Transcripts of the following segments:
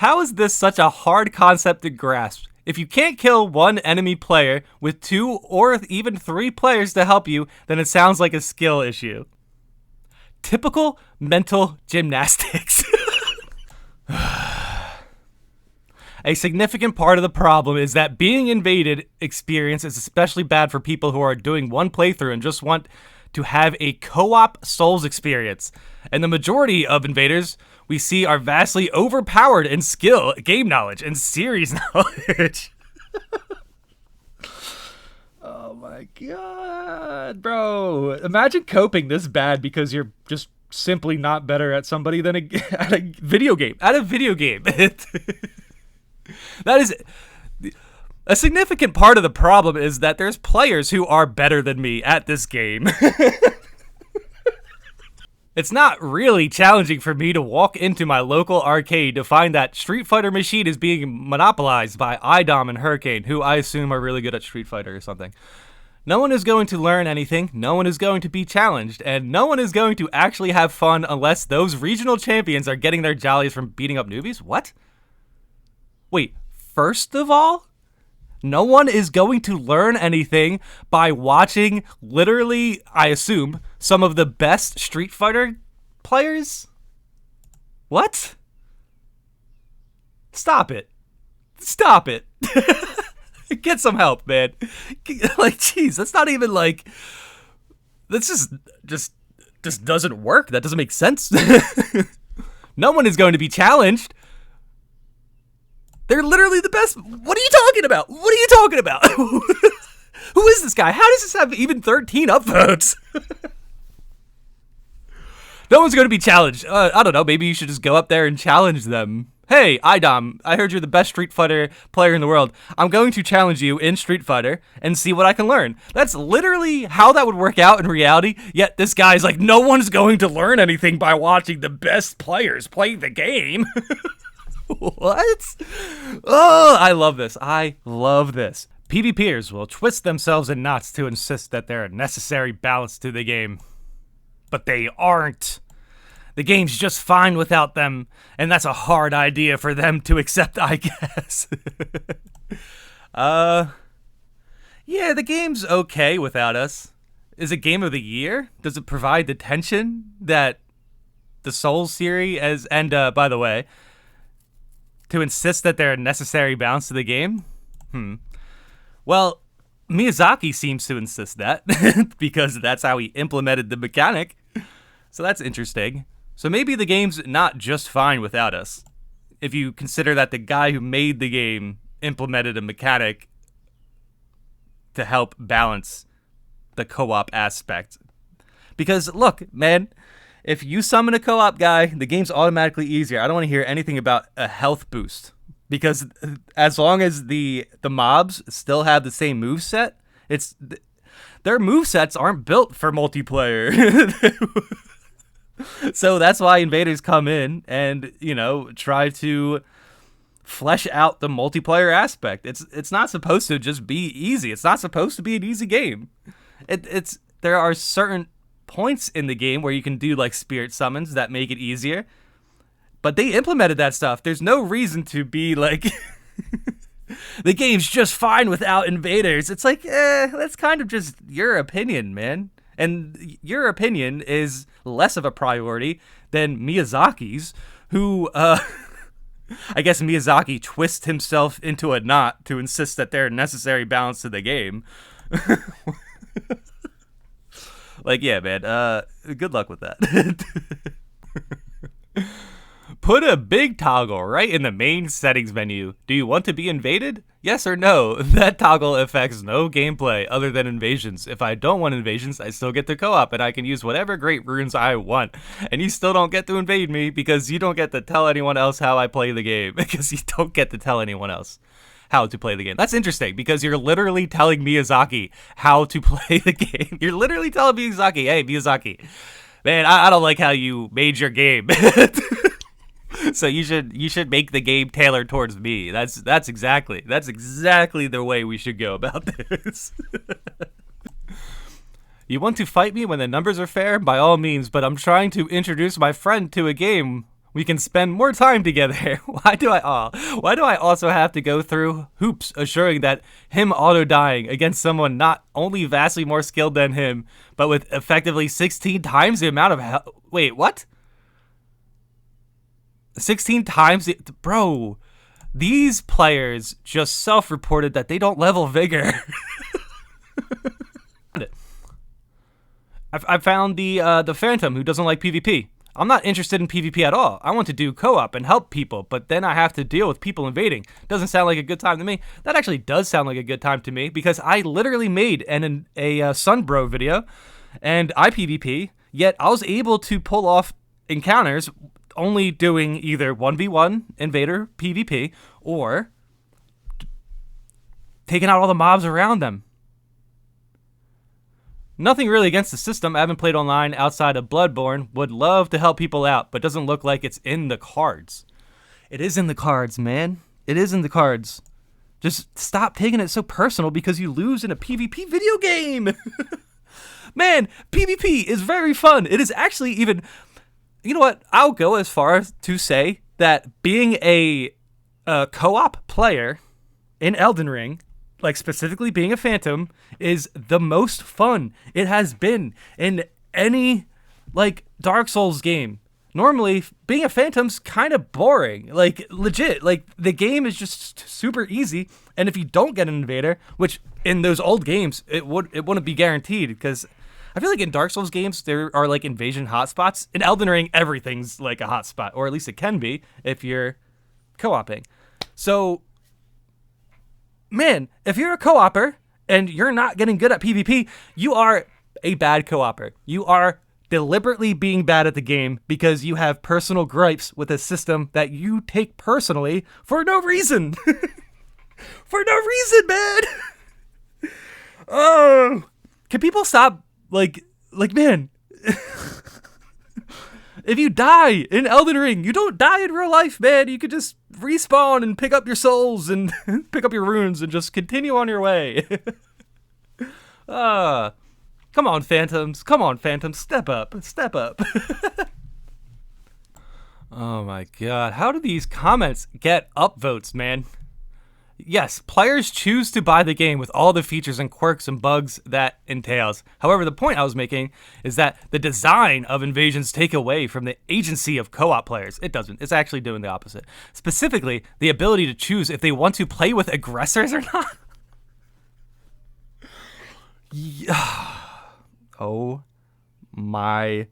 How is this such a hard concept to grasp? If you can't kill one enemy player with 2 or even 3 players to help you, then it sounds like a skill issue. Typical mental gymnastics. A significant part of the problem is that being invaded experience is especially bad for people who are doing one playthrough and just want to have a co-op Souls experience. And the majority of invaders we see are vastly overpowered in skill, game knowledge, and series knowledge. Oh my god, bro. Imagine coping this bad because you're just simply not better at somebody than at a video game. At a video game. That is a significant part of the problem is that there's players who are better than me at this game. It's not really challenging for me to walk into my local arcade to find that Street Fighter machine is being monopolized by IDOM and Hurricane, who I assume are really good at Street Fighter or something. No one is going to learn anything, no one is going to be challenged, and no one is going to actually have fun unless those regional champions are getting their jollies from beating up newbies? What? Wait, first of all, no one is going to learn anything by watching, literally, I assume, some of the best Street Fighter players? What? Stop it. Stop it. Get some help, man. Like, jeez, that's not even like... This just doesn't work. That doesn't make sense. No one is going to be challenged. They're literally the best. What are you talking about? What are you talking about? Who is this guy? How does this have even 13 upvotes? No one's going to be challenged. I don't know. Maybe you should just go up there and challenge them. Hey, IDOM, I heard you're the best Street Fighter player in the world. I'm going to challenge you in Street Fighter and see what I can learn. That's literally how that would work out in reality, yet this guy's like, no one's going to learn anything by watching the best players play the game. What? Oh, I love this. I love this. PvPers will twist themselves in knots to insist that they're a necessary balance to the game. But they aren't. The game's just fine without them, and that's a hard idea for them to accept, I guess. Yeah, the game's okay without us. Is it Game of the Year? Does it provide the tension that the Souls series and by the way, to insist that they're a necessary balance to the game? Well, Miyazaki seems to insist that because that's how he implemented the mechanic. So that's interesting. So maybe the game's not just fine without us. If you consider that the guy who made the game implemented a mechanic to help balance the co-op aspect. Because look, man, if you summon a co-op guy, the game's automatically easier. I don't want to hear anything about a health boost. Because as long as the mobs still have the same moveset, their movesets aren't built for multiplayer. So that's why invaders come in and, try to flesh out the multiplayer aspect. It's not supposed to just be easy. It's not supposed to be an easy game. There are certain points in the game where you can do like spirit summons that make it easier. But they implemented that stuff. There's no reason to be like the game's just fine without invaders. It's like, that's kind of just your opinion, man. And your opinion is less of a priority than Miyazaki's, who, I guess Miyazaki twists himself into a knot to insist that they're a necessary balance to the game. Like, yeah, man, good luck with that. Put a big toggle right in the main settings menu. Do you want to be invaded? Yes or no? That toggle affects no gameplay other than invasions. If I don't want invasions, I still get to co-op and I can use whatever great runes I want. And you still don't get to invade me because you don't get to tell anyone else how I play the game. Because you don't get to tell anyone else how to play the game. That's interesting because you're literally telling Miyazaki how to play the game. You're literally telling Miyazaki, hey, Miyazaki, man, I don't like how you made your game. So you should make the game tailored towards me. That's exactly the way we should go about this. You want to fight me when the numbers are fair? By all means, but I'm trying to introduce my friend to a game We can spend more time together. Why do I also have to go through hoops assuring that him auto dying against someone not only vastly more skilled than him, but with effectively 16 times the amount of wait, what? 16 times the bro. These players just self-reported that they don't level vigor. I found the Phantom who doesn't like PvP. I'm not interested in PvP at all. I want to do co-op and help people, but then I have to deal with people invading. Doesn't sound like a good time to me. That actually does sound like a good time to me because I literally made a Sunbro video and I PvP, yet I was able to pull off encounters only doing either 1v1 invader PvP or taking out all the mobs around them. Nothing really against the system. I haven't played online outside of Bloodborne. Would love to help people out, but doesn't look like it's in the cards. It is in the cards, man. It is in the cards. Just stop taking it so personal because you lose in a PvP video game. Man, PvP is very fun. It is actually even... You know what? I'll go as far as to say that being a co-op player in Elden Ring, like specifically being a Phantom, is the most fun it has been in any like Dark Souls game. Normally, being a Phantom's kind of boring. Like legit, like the game is just super easy, and if you don't get an invader, which in those old games it wouldn't be guaranteed because I feel like in Dark Souls games there are like invasion hotspots. In Elden Ring, everything's like a hotspot, or at least it can be if you're co-oping. So, man, if you're a co-opper and you're not getting good at PvP, you are a bad co-opper. You are deliberately being bad at the game because you have personal gripes with a system that you take personally for no reason. For no reason, man. Oh, can people stop? Like, man, if you die in Elden Ring, you don't die in real life, man. You could just respawn and pick up your souls and pick up your runes and just continue on your way. Come on, Phantoms. Come on, Phantoms. Step up. Step up. Oh my god. How do these comments get upvotes, man? Yes, players choose to buy the game with all the features and quirks and bugs that entails. However, the point I was making is that the design of Invasions take away from the agency of co-op players. It doesn't. It's actually doing the opposite. Specifically, the ability to choose if they want to play with aggressors or not. Yeah. Oh my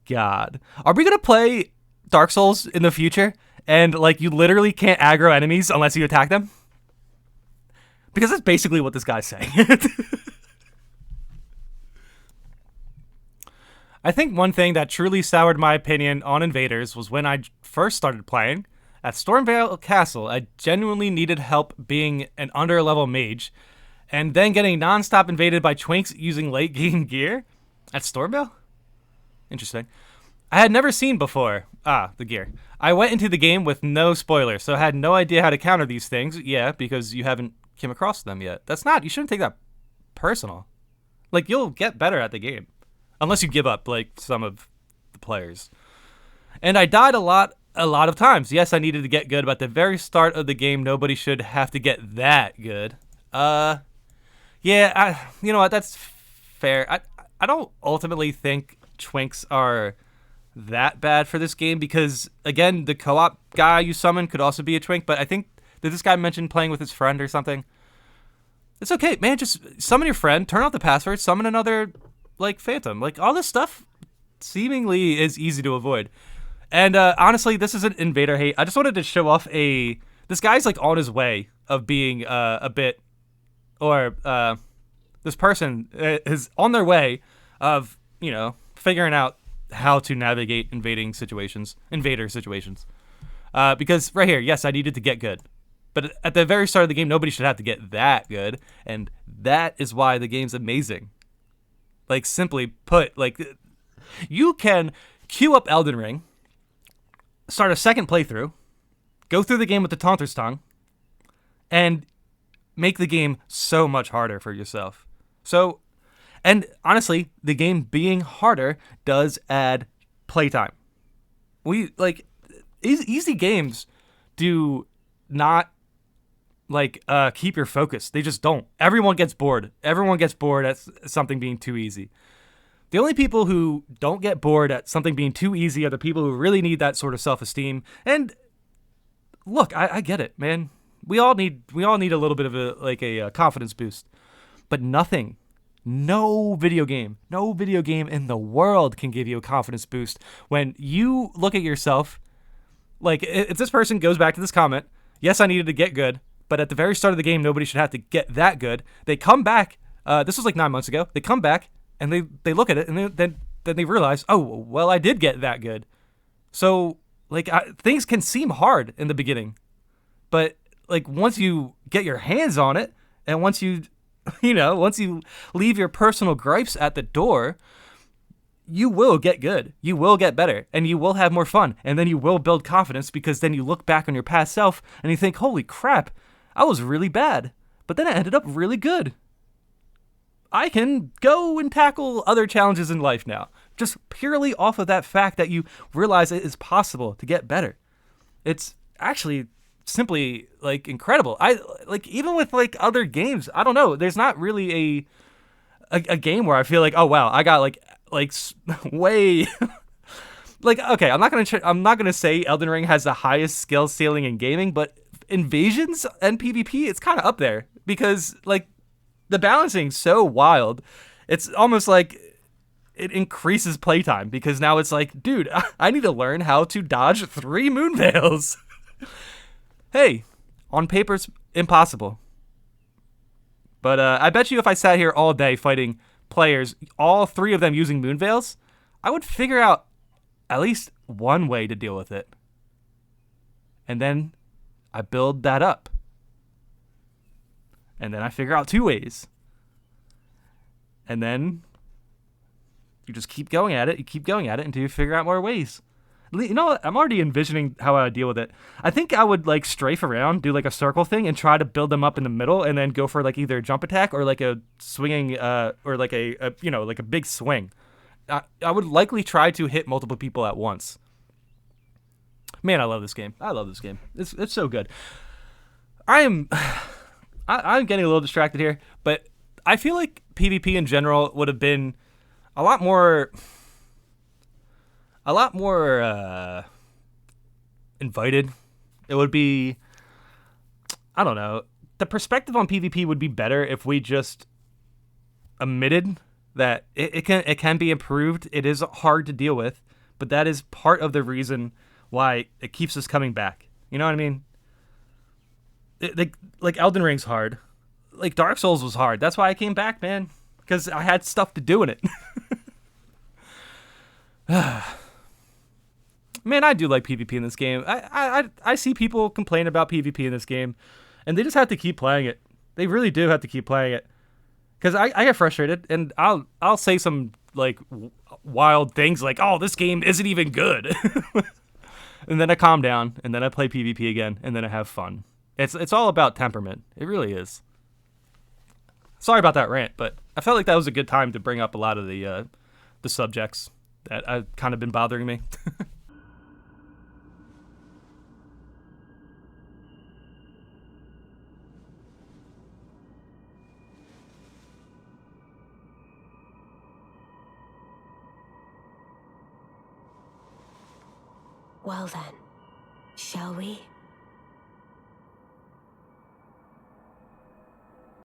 god. Are we going to play Dark Souls in the future and like you literally can't aggro enemies unless you attack them? Because that's basically what this guy's saying. I think one thing that truly soured my opinion on Invaders was when I first started playing. At Stormveil Castle, I genuinely needed help being an under-level mage, and then getting non-stop invaded by twinks using late-game gear. At Stormveil? Interesting. I had never seen before. The gear. I went into the game with no spoilers, so I had no idea how to counter these things. Yeah, because you haven't came across them yet. You shouldn't take that personal. Like, you'll get better at the game. Unless you give up, like some of the players. And I died a lot of times. Yes, I needed to get good, but at the very start of the game, nobody should have to get that good. Yeah, you know what, that's fair. I don't ultimately think twinks are that bad for this game because, again, the co-op guy you summon could also be a twink, but I think, did this guy mention playing with his friend or something? It's okay, man, just summon your friend, turn off the password, summon another, like, Phantom. Like, all this stuff seemingly is easy to avoid. And honestly, this isn't invader hate. I just wanted to show off this guy's, like, on his way of being a bit, or this person is on their way of, you know, figuring out how to navigate invader situations. Because right here, yes, I needed to get good. But at the very start of the game, nobody should have to get that good. And that is why the game's amazing. Like, simply put, like, you can queue up Elden Ring, start a second playthrough, go through the game with the Taunter's Tongue, and make the game so much harder for yourself. So, and honestly, the game being harder does add playtime. Easy games do not like keep your focus. They just don't. Everyone gets bored. Everyone gets bored at something being too easy. The only people who don't get bored at something being too easy are the people who really need that sort of self-esteem. And look, I get it, man. We all need a little bit of a confidence boost. But no video game in the world can give you a confidence boost when you look at yourself. Like, if this person goes back to this comment, yes, I needed to get good, but at the very start of the game, nobody should have to get that good. They come back. This was like 9 months ago. They come back and they look at it, and then they realize, oh, well, I did get that good. So like things can seem hard in the beginning, but like once you get your hands on it, and once you once you leave your personal gripes at the door, you will get good. You will get better, and you will have more fun, and then you will build confidence, because then you look back on your past self and you think, holy crap, I was really bad, but then I ended up really good. I can go and tackle other challenges in life now, just purely off of that fact that you realize it is possible to get better. It's actually simply like incredible. I like, even with like other games, I don't know, there's not really a game where I feel like, oh wow, I got way like, okay, I'm not gonna say Elden Ring has the highest skill ceiling in gaming, but invasions and PvP, it's kind of up there, because like the balancing's so wild. It's almost like it increases playtime, because now it's like, dude, I need to learn how to dodge 3 Moonveils. Hey, on paper it's impossible, but I bet you if I sat here all day fighting players, all 3 of them using Moonveils, I would figure out at least one way to deal with it. And then I build that up. And then I figure out 2 ways. And then you just keep going at it. You keep going at it until you figure out more ways. You know what? I'm already envisioning how I would deal with it. I think I would like strafe around, do like a circle thing, and try to build them up in the middle, and then go for like either a jump attack or like a swinging, or like like a big swing. I would likely try to hit multiple people at once. Man, I love this game. I love this game. It's so good. I'm getting a little distracted here, but I feel like PvP in general would have been a lot more invited. It would be, I don't know, the perspective on PvP would be better if we just admitted that it can be improved. It is hard to deal with, but that is part of the reason why it keeps us coming back. You know what I mean? Like Elden Ring's hard. Like Dark Souls was hard. That's why I came back, man, because I had stuff to do in it. Man, I do like PvP in this game. I see people complain about PvP in this game, and they just have to keep playing it. They really do have to keep playing it, because I get frustrated, and I'll say some like wild things like, "Oh, this game isn't even good," and then I calm down, and then I play PvP again, and then I have fun. It's all about temperament. It really is. Sorry about that rant, but I felt like that was a good time to bring up a lot of the subjects that have kind of been bothering me. Well then, shall we?